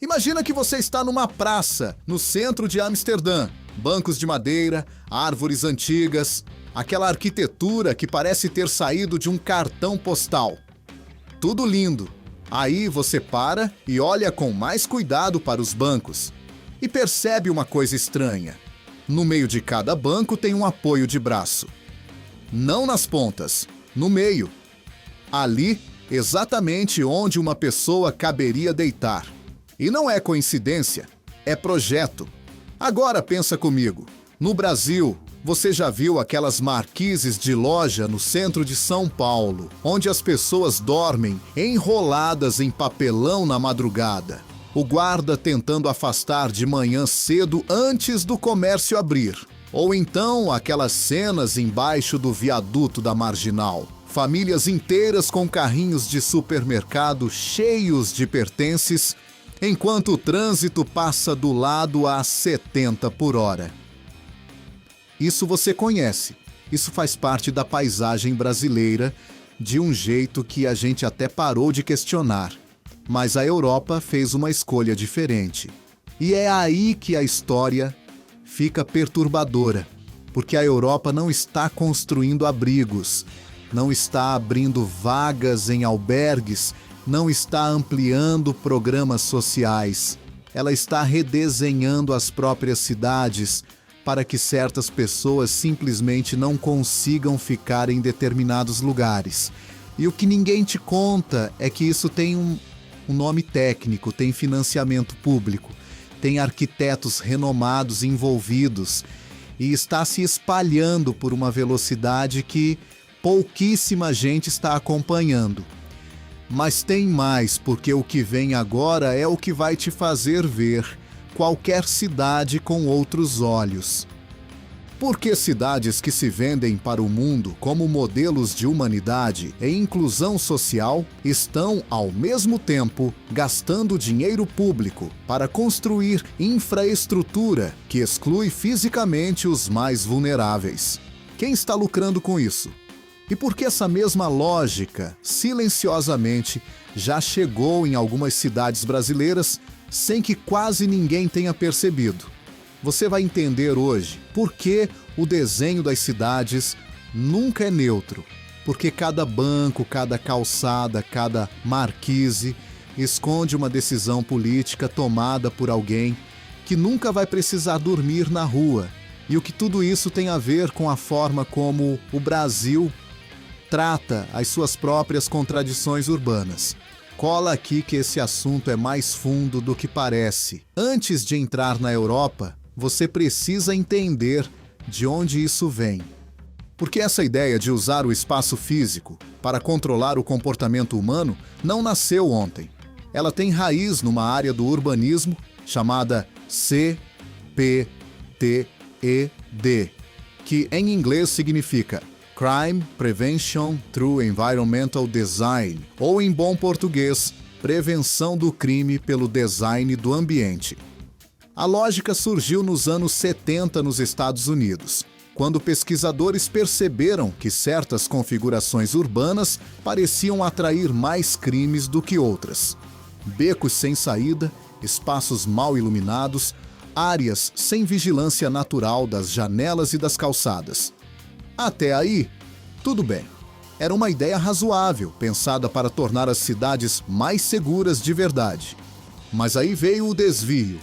Imagina que você está numa praça, no centro de Amsterdã. Bancos de madeira, árvores antigas, aquela arquitetura que parece ter saído de um cartão postal. Tudo lindo. Aí você para e olha com mais cuidado para os bancos. E percebe uma coisa estranha. No meio de cada banco tem um apoio de braço. Não nas pontas, no meio. Ali, exatamente onde uma pessoa caberia deitar. E não é coincidência, é projeto. Agora pensa comigo. No Brasil, você já viu aquelas marquises de loja no centro de São Paulo, onde as pessoas dormem enroladas em papelão na madrugada? O guarda tentando afastar de manhã cedo antes do comércio abrir. Ou então aquelas cenas embaixo do viaduto da Marginal. Famílias inteiras com carrinhos de supermercado cheios de pertences, enquanto o trânsito passa do lado a 70 por hora. Isso você conhece. Isso faz parte da paisagem brasileira de um jeito que a gente até parou de questionar. Mas a Europa fez uma escolha diferente. E é aí que a história fica perturbadora, porque a Europa não está construindo abrigos, não está abrindo vagas em albergues, não está ampliando programas sociais. Ela está redesenhando as próprias cidades para que certas pessoas simplesmente não consigam ficar em determinados lugares. E o que ninguém te conta é que isso tem um nome técnico, tem financiamento público, tem arquitetos renomados envolvidos e está se espalhando por uma velocidade que pouquíssima gente está acompanhando. Mas tem mais, porque o que vem agora é o que vai te fazer ver qualquer cidade com outros olhos. Porque cidades que se vendem para o mundo como modelos de humanidade e inclusão social estão, ao mesmo tempo, gastando dinheiro público para construir infraestrutura que exclui fisicamente os mais vulneráveis. Quem está lucrando com isso? E por que essa mesma lógica, silenciosamente, já chegou em algumas cidades brasileiras sem que quase ninguém tenha percebido? Você vai entender hoje por que o desenho das cidades nunca é neutro. Porque cada banco, cada calçada, cada marquise esconde uma decisão política tomada por alguém que nunca vai precisar dormir na rua. E o que tudo isso tem a ver com a forma como o Brasil trata as suas próprias contradições urbanas. Cola aqui que esse assunto é mais fundo do que parece. Antes de entrar na Europa, você precisa entender de onde isso vem. Porque essa ideia de usar o espaço físico para controlar o comportamento humano não nasceu ontem. Ela tem raiz numa área do urbanismo chamada CPTED, que em inglês significa Crime Prevention Through Environmental Design, ou em bom português, prevenção do crime pelo design do ambiente. A lógica surgiu nos anos 70 nos Estados Unidos, quando pesquisadores perceberam que certas configurações urbanas pareciam atrair mais crimes do que outras. Becos sem saída, espaços mal iluminados, áreas sem vigilância natural das janelas e das calçadas. Até aí, tudo bem. Era uma ideia razoável, pensada para tornar as cidades mais seguras de verdade. Mas aí veio o desvio.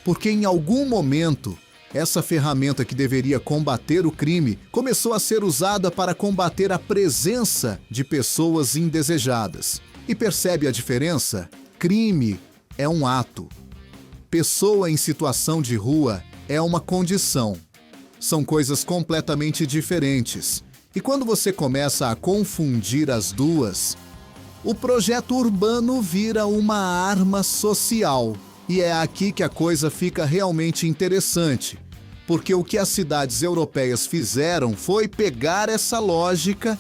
Porque em algum momento, essa ferramenta que deveria combater o crime começou a ser usada para combater a presença de pessoas indesejadas. E percebe a diferença? Crime é um ato. Pessoa em situação de rua é uma condição. São coisas completamente diferentes. E quando você começa a confundir as duas, o projeto urbano vira uma arma social. E é aqui que a coisa fica realmente interessante, porque o que as cidades europeias fizeram foi pegar essa lógica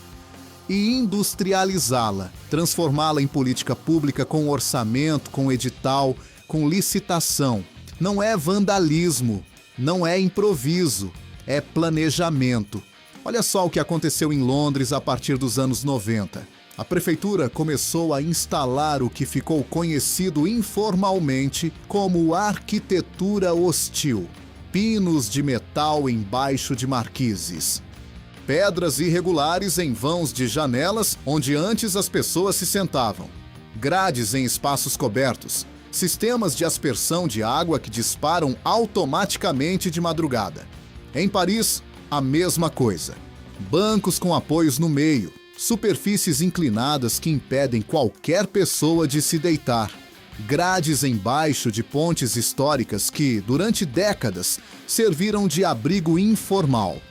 e industrializá-la, transformá-la em política pública com orçamento, com edital, com licitação. Não é vandalismo, não é improviso, é planejamento. Olha só o que aconteceu em Londres a partir dos anos 90. A prefeitura começou a instalar o que ficou conhecido informalmente como arquitetura hostil. Pinos de metal embaixo de marquises. Pedras irregulares em vãos de janelas onde antes as pessoas se sentavam. Grades em espaços cobertos. Sistemas de aspersão de água que disparam automaticamente de madrugada. Em Paris, a mesma coisa. Bancos com apoios no meio. Superfícies inclinadas que impedem qualquer pessoa de se deitar. Grades embaixo de pontes históricas que, durante décadas, serviram de abrigo informal.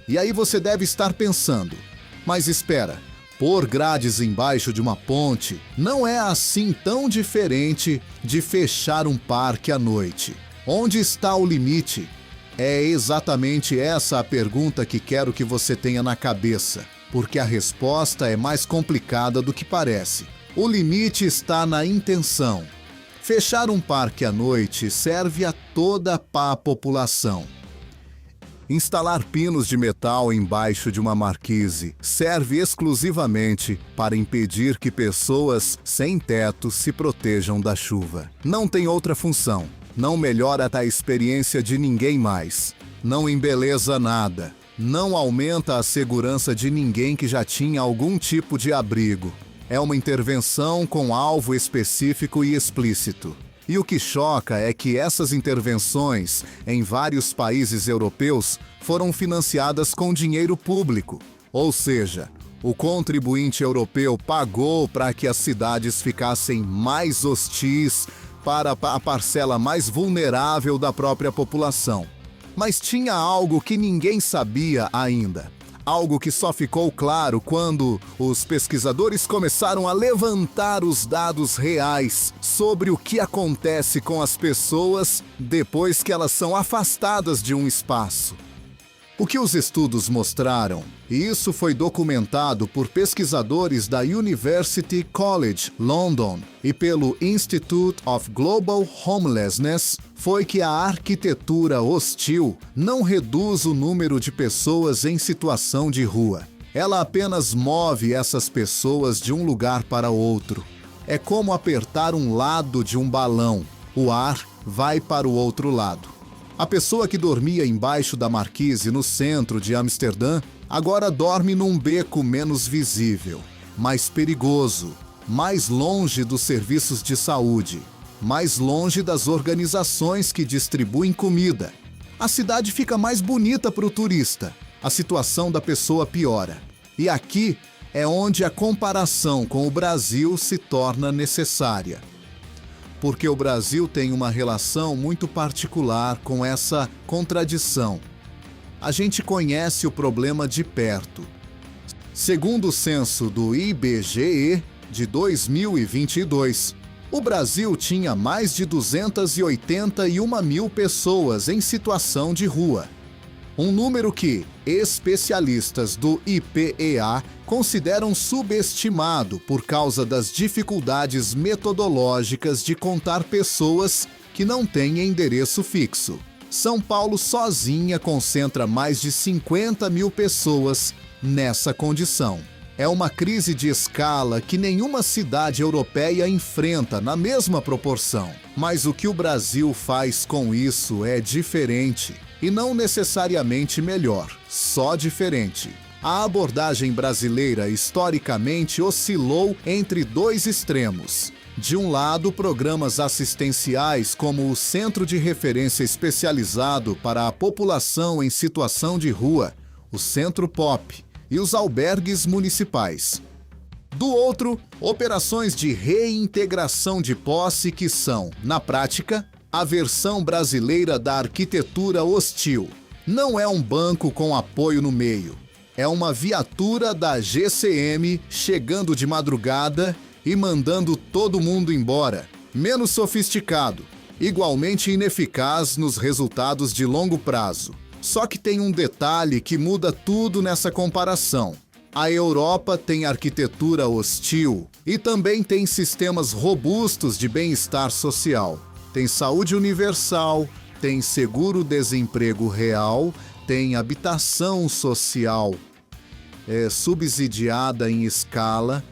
E aí você deve estar pensando, mas espera, pôr grades embaixo de uma ponte não é assim tão diferente de fechar um parque à noite. Onde está o limite? É exatamente essa a pergunta que quero que você tenha na cabeça, porque a resposta é mais complicada do que parece. O limite está na intenção. Fechar um parque à noite serve a toda a população. Instalar pinos de metal embaixo de uma marquise serve exclusivamente para impedir que pessoas sem teto se protejam da chuva. Não tem outra função. Não melhora a experiência de ninguém mais. Não embeleza nada. Não aumenta a segurança de ninguém que já tinha algum tipo de abrigo. É uma intervenção com alvo específico e explícito. E o que choca é que essas intervenções, em vários países europeus, foram financiadas com dinheiro público. Ou seja, o contribuinte europeu pagou para que as cidades ficassem mais hostis para a parcela mais vulnerável da própria população. Mas tinha algo que ninguém sabia ainda. Algo que só ficou claro quando os pesquisadores começaram a levantar os dados reais sobre o que acontece com as pessoas depois que elas são afastadas de um espaço. O que os estudos mostraram, e isso foi documentado por pesquisadores da University College London e pelo Institute of Global Homelessness, foi que a arquitetura hostil não reduz o número de pessoas em situação de rua. Ela apenas move essas pessoas de um lugar para outro. É como apertar um lado de um balão. O ar vai para o outro lado. A pessoa que dormia embaixo da marquise no centro de Amsterdã agora dorme num beco menos visível, mais perigoso, mais longe dos serviços de saúde, mais longe das organizações que distribuem comida. A cidade fica mais bonita para o turista, a situação da pessoa piora. E aqui é onde a comparação com o Brasil se torna necessária. Porque o Brasil tem uma relação muito particular com essa contradição. A gente conhece o problema de perto. Segundo o censo do IBGE de 2022, o Brasil tinha mais de 281 mil pessoas em situação de rua. Um número que especialistas do IPEA consideram subestimado por causa das dificuldades metodológicas de contar pessoas que não têm endereço fixo. São Paulo sozinha concentra mais de 50 mil pessoas nessa condição. É uma crise de escala que nenhuma cidade europeia enfrenta na mesma proporção. Mas o que o Brasil faz com isso é diferente. E não necessariamente melhor, só diferente. A abordagem brasileira historicamente oscilou entre dois extremos. De um lado, programas assistenciais como o Centro de Referência Especializado para a População em Situação de Rua, o Centro POP, e os albergues municipais. Do outro, operações de reintegração de posse que são, na prática, a versão brasileira da arquitetura hostil. Não é um banco com apoio no meio. É uma viatura da GCM chegando de madrugada e mandando todo mundo embora. Menos sofisticado, igualmente ineficaz nos resultados de longo prazo. Só que tem um detalhe que muda tudo nessa comparação. A Europa tem arquitetura hostil e também tem sistemas robustos de bem-estar social. Tem saúde universal, tem seguro-desemprego real, tem habitação social subsidiada em escala,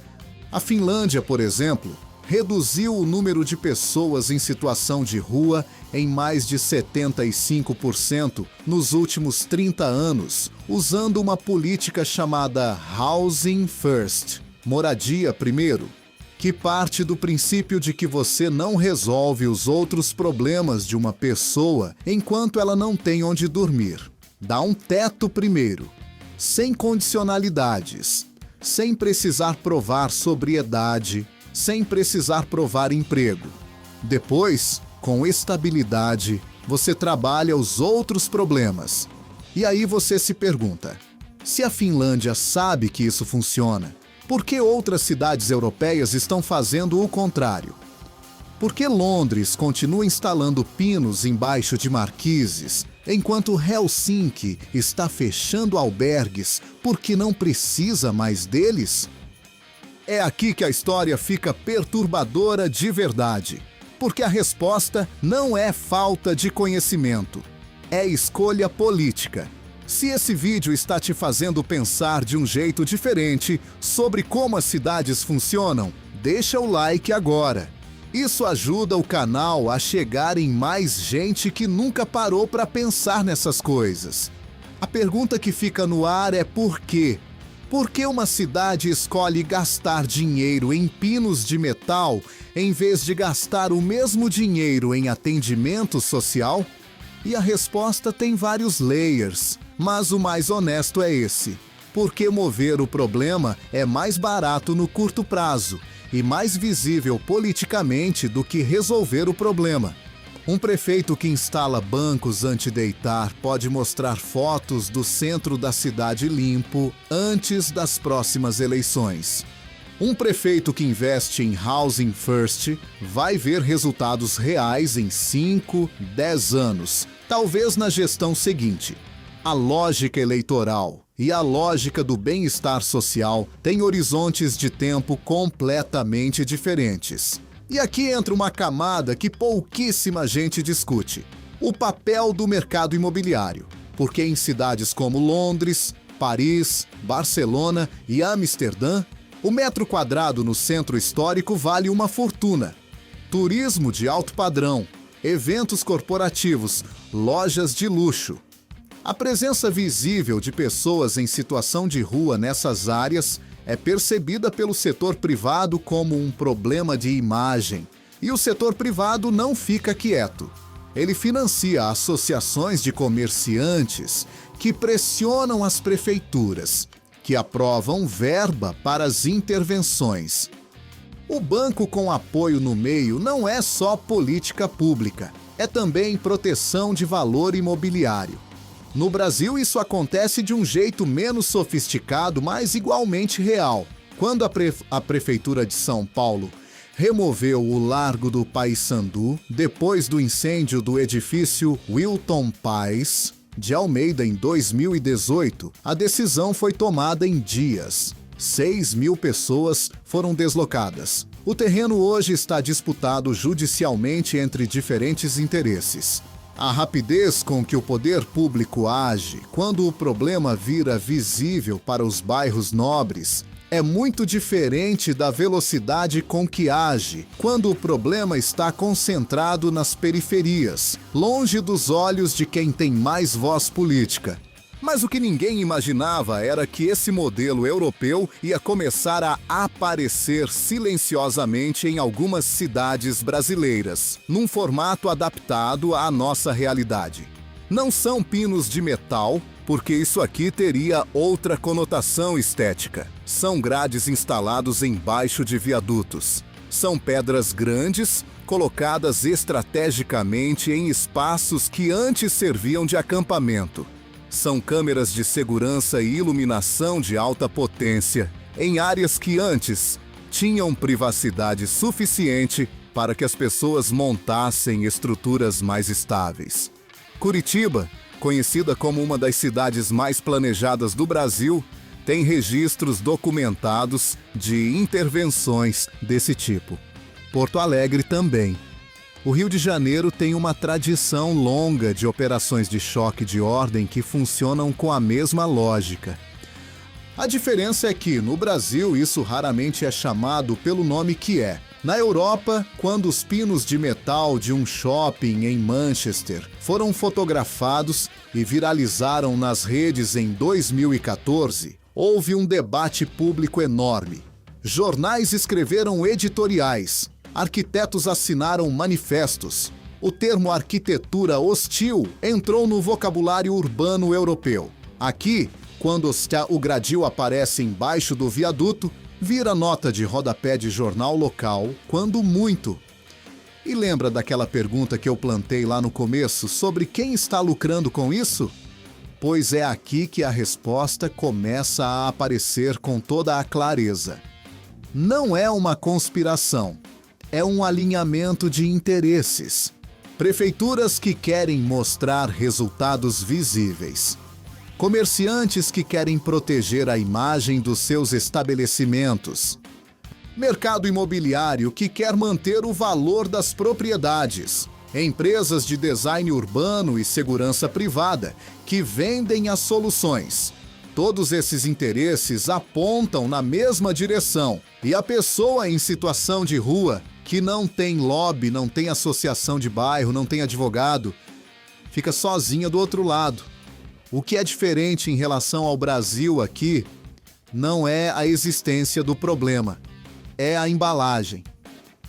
A Finlândia, por exemplo, reduziu o número de pessoas em situação de rua em mais de 75% nos últimos 30 anos, usando uma política chamada Housing First, moradia primeiro, que parte do princípio de que você não resolve os outros problemas de uma pessoa enquanto ela não tem onde dormir. Dá um teto primeiro, sem condicionalidades, sem precisar provar sobriedade, sem precisar provar emprego. Depois, com estabilidade, você trabalha os outros problemas. E aí você se pergunta, se a Finlândia sabe que isso funciona, por que outras cidades europeias estão fazendo o contrário? Por que Londres continua instalando pinos embaixo de marquises, enquanto Helsinki está fechando albergues porque não precisa mais deles? É aqui que a história fica perturbadora de verdade, porque a resposta não é falta de conhecimento, é escolha política. Se esse vídeo está te fazendo pensar de um jeito diferente sobre como as cidades funcionam, deixa o like agora. Isso ajuda o canal a chegar em mais gente que nunca parou para pensar nessas coisas. A pergunta que fica no ar é por quê? Por que uma cidade escolhe gastar dinheiro em pinos de metal em vez de gastar o mesmo dinheiro em atendimento social? E a resposta tem vários layers, mas o mais honesto é esse. Porque mover o problema é mais barato no curto prazo e mais visível politicamente do que resolver o problema. Um prefeito que instala bancos anti-deitar pode mostrar fotos do centro da cidade limpo antes das próximas eleições. Um prefeito que investe em Housing First vai ver resultados reais em 5, 10 anos, talvez na gestão seguinte. A lógica eleitoral e a lógica do bem-estar social têm horizontes de tempo completamente diferentes. E aqui entra uma camada que pouquíssima gente discute: o papel do mercado imobiliário. Porque em cidades como Londres, Paris, Barcelona e Amsterdã, o metro quadrado no centro histórico vale uma fortuna. Turismo de alto padrão, eventos corporativos, lojas de luxo. A presença visível de pessoas em situação de rua nessas áreas é percebida pelo setor privado como um problema de imagem. E o setor privado não fica quieto. Ele financia associações de comerciantes que pressionam as prefeituras, que aprovam verba para as intervenções. O banco com apoio no meio não é só política pública, é também proteção de valor imobiliário. No Brasil, isso acontece de um jeito menos sofisticado, mas igualmente real. Quando a Prefeitura de São Paulo removeu o Largo do Paissandu, depois do incêndio do edifício Wilton Paes de Almeida em 2018, a decisão foi tomada em dias. 6.000 pessoas foram deslocadas. O terreno hoje está disputado judicialmente entre diferentes interesses. A rapidez com que o poder público age quando o problema vira visível para os bairros nobres é muito diferente da velocidade com que age quando o problema está concentrado nas periferias, longe dos olhos de quem tem mais voz política. Mas o que ninguém imaginava era que esse modelo europeu ia começar a aparecer silenciosamente em algumas cidades brasileiras, num formato adaptado à nossa realidade. Não são pinos de metal, porque isso aqui teria outra conotação estética. São grades instalados embaixo de viadutos. São pedras grandes, colocadas estrategicamente em espaços que antes serviam de acampamento. São câmeras de segurança e iluminação de alta potência em áreas que antes tinham privacidade suficiente para que as pessoas montassem estruturas mais estáveis. Curitiba, conhecida como uma das cidades mais planejadas do Brasil, tem registros documentados de intervenções desse tipo. Porto Alegre também. O Rio de Janeiro tem uma tradição longa de operações de choque de ordem que funcionam com a mesma lógica. A diferença é que, no Brasil, isso raramente é chamado pelo nome que é. Na Europa, quando os pinos de metal de um shopping em Manchester foram fotografados e viralizaram nas redes em 2014, houve um debate público enorme. Jornais escreveram editoriais, arquitetos assinaram manifestos. O termo arquitetura hostil entrou no vocabulário urbano europeu. Aqui, quando o gradil aparece embaixo do viaduto, vira nota de rodapé de jornal local, quando muito. E lembra daquela pergunta que eu plantei lá no começo sobre quem está lucrando com isso? Pois é aqui que a resposta começa a aparecer com toda a clareza. Não é uma conspiração, é um alinhamento de interesses. Prefeituras que querem mostrar resultados visíveis. Comerciantes que querem proteger a imagem dos seus estabelecimentos. Mercado imobiliário que quer manter o valor das propriedades. Empresas de design urbano e segurança privada que vendem as soluções. Todos esses interesses apontam na mesma direção e a pessoa em situação de rua, que não tem lobby, não tem associação de bairro, não tem advogado, fica sozinha do outro lado. O que é diferente em relação ao Brasil aqui não é a existência do problema, é a embalagem.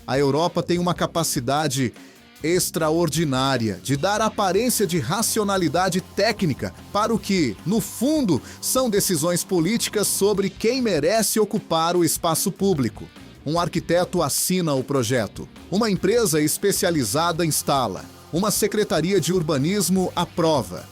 A Europa tem uma capacidade extraordinária de dar aparência de racionalidade técnica para o que, no fundo, são decisões políticas sobre quem merece ocupar o espaço público. Um arquiteto assina o projeto, uma empresa especializada instala, uma secretaria de urbanismo aprova.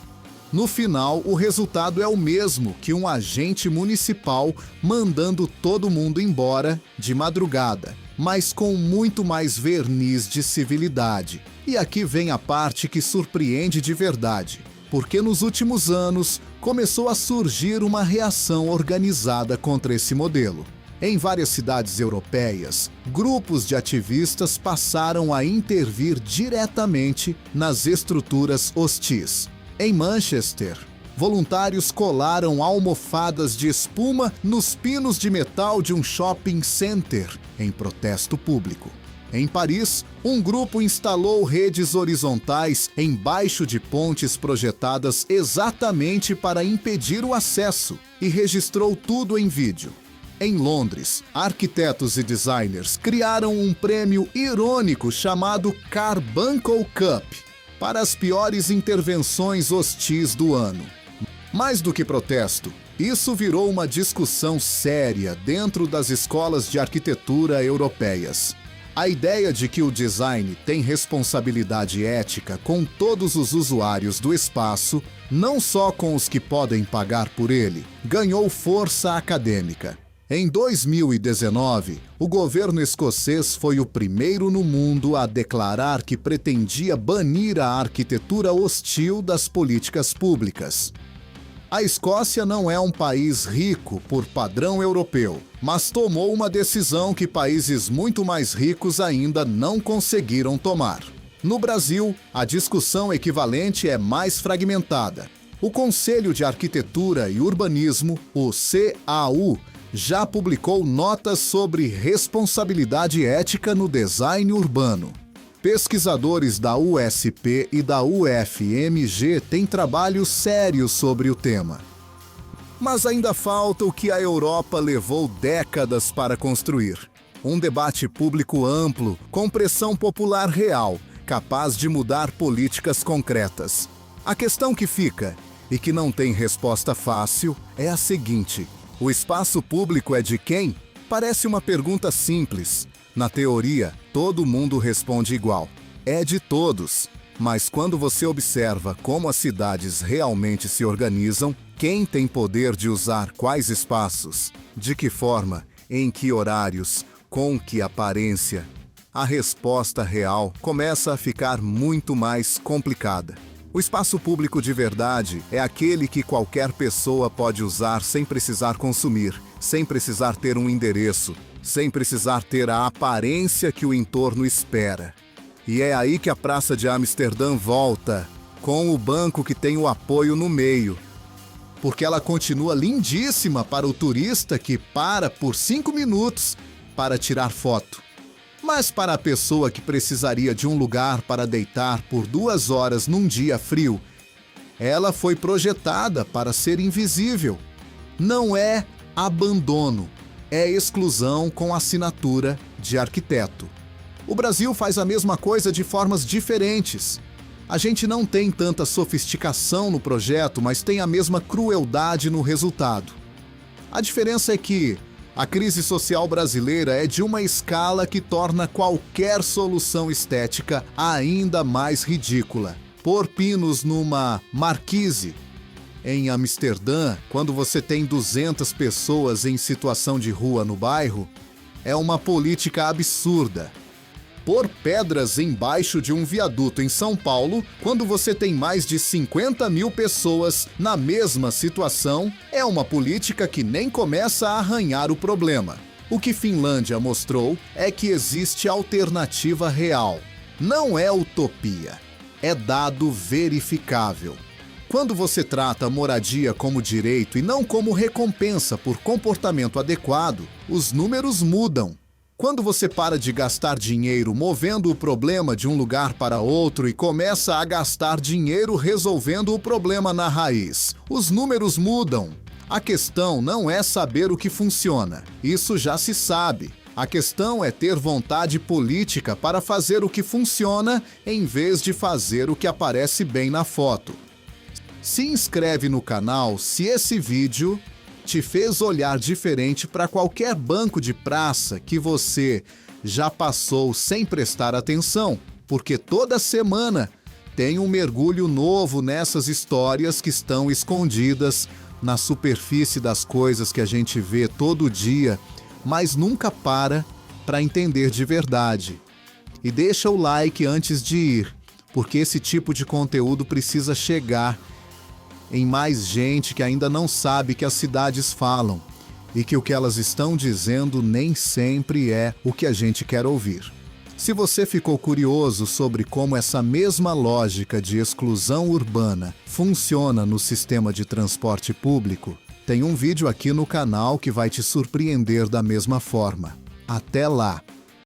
No final, o resultado é o mesmo que um agente municipal mandando todo mundo embora de madrugada, mas com muito mais verniz de civilidade. E aqui vem a parte que surpreende de verdade, porque nos últimos anos começou a surgir uma reação organizada contra esse modelo. Em várias cidades europeias, grupos de ativistas passaram a intervir diretamente nas estruturas hostis. Em Manchester, voluntários colaram almofadas de espuma nos pinos de metal de um shopping center, em protesto público. Em Paris, um grupo instalou redes horizontais embaixo de pontes projetadas exatamente para impedir o acesso e registrou tudo em vídeo. Em Londres, arquitetos e designers criaram um prêmio irônico chamado Carbuncle Cup para as piores intervenções hostis do ano. Mais do que protesto, isso virou uma discussão séria dentro das escolas de arquitetura europeias. A ideia de que o design tem responsabilidade ética com todos os usuários do espaço, não só com os que podem pagar por ele, ganhou força acadêmica. Em 2019, o governo escocês foi o primeiro no mundo a declarar que pretendia banir a arquitetura hostil das políticas públicas. A Escócia não é um país rico por padrão europeu, mas tomou uma decisão que países muito mais ricos ainda não conseguiram tomar. No Brasil, a discussão equivalente é mais fragmentada. O Conselho de Arquitetura e Urbanismo, o CAU, já publicou notas sobre responsabilidade ética no design urbano. Pesquisadores da USP e da UFMG têm trabalhos sérios sobre o tema. Mas ainda falta o que a Europa levou décadas para construir. Um debate público amplo, com pressão popular real, capaz de mudar políticas concretas. A questão que fica, e que não tem resposta fácil, é a seguinte: o espaço público é de quem? Parece uma pergunta simples. Na teoria, todo mundo responde igual. É de todos. Mas quando você observa como as cidades realmente se organizam, quem tem poder de usar quais espaços, de que forma, em que horários, com que aparência, a resposta real começa a ficar muito mais complicada. O espaço público de verdade é aquele que qualquer pessoa pode usar sem precisar consumir, sem precisar ter um endereço, sem precisar ter a aparência que o entorno espera. E é aí que a Praça de Amsterdã volta, com o banco que tem o apoio no meio. porque ela continua lindíssima para o turista que para por 5 minutos para tirar foto. Mas para a pessoa que precisaria de um lugar para deitar por 2 horas num dia frio, ela foi projetada para ser invisível. Não é abandono, é exclusão com assinatura de arquiteto. O Brasil faz a mesma coisa de formas diferentes. A gente não tem tanta sofisticação no projeto, mas tem a mesma crueldade no resultado. A diferença é que a crise social brasileira é de uma escala que torna qualquer solução estética ainda mais ridícula. Pôr pinos numa marquise em Amsterdã, quando você tem 200 pessoas em situação de rua no bairro, é uma política absurda. Pôr pedras embaixo de um viaduto em São Paulo, quando você tem mais de 50 mil pessoas na mesma situação, é uma política que nem começa a arranhar o problema. O que Finlândia mostrou é que existe alternativa real. Não é utopia, é dado verificável. Quando você trata a moradia como direito e não como recompensa por comportamento adequado, os números mudam. Quando você para de gastar dinheiro movendo o problema de um lugar para outro e começa a gastar dinheiro resolvendo o problema na raiz, os números mudam. A questão não é saber o que funciona, isso já se sabe. A questão é ter vontade política para fazer o que funciona em vez de fazer o que aparece bem na foto. Se inscreve no canal se esse vídeo te fez olhar diferente para qualquer banco de praça que você já passou sem prestar atenção, porque toda semana tem um mergulho novo nessas histórias que estão escondidas na superfície das coisas que a gente vê todo dia, mas nunca para entender de verdade. E deixa o like antes de ir, porque esse tipo de conteúdo precisa chegar em mais gente que ainda não sabe que as cidades falam e que o que elas estão dizendo nem sempre é o que a gente quer ouvir. Se você ficou curioso sobre como essa mesma lógica de exclusão urbana funciona no sistema de transporte público, tem um vídeo aqui no canal que vai te surpreender da mesma forma. Até lá!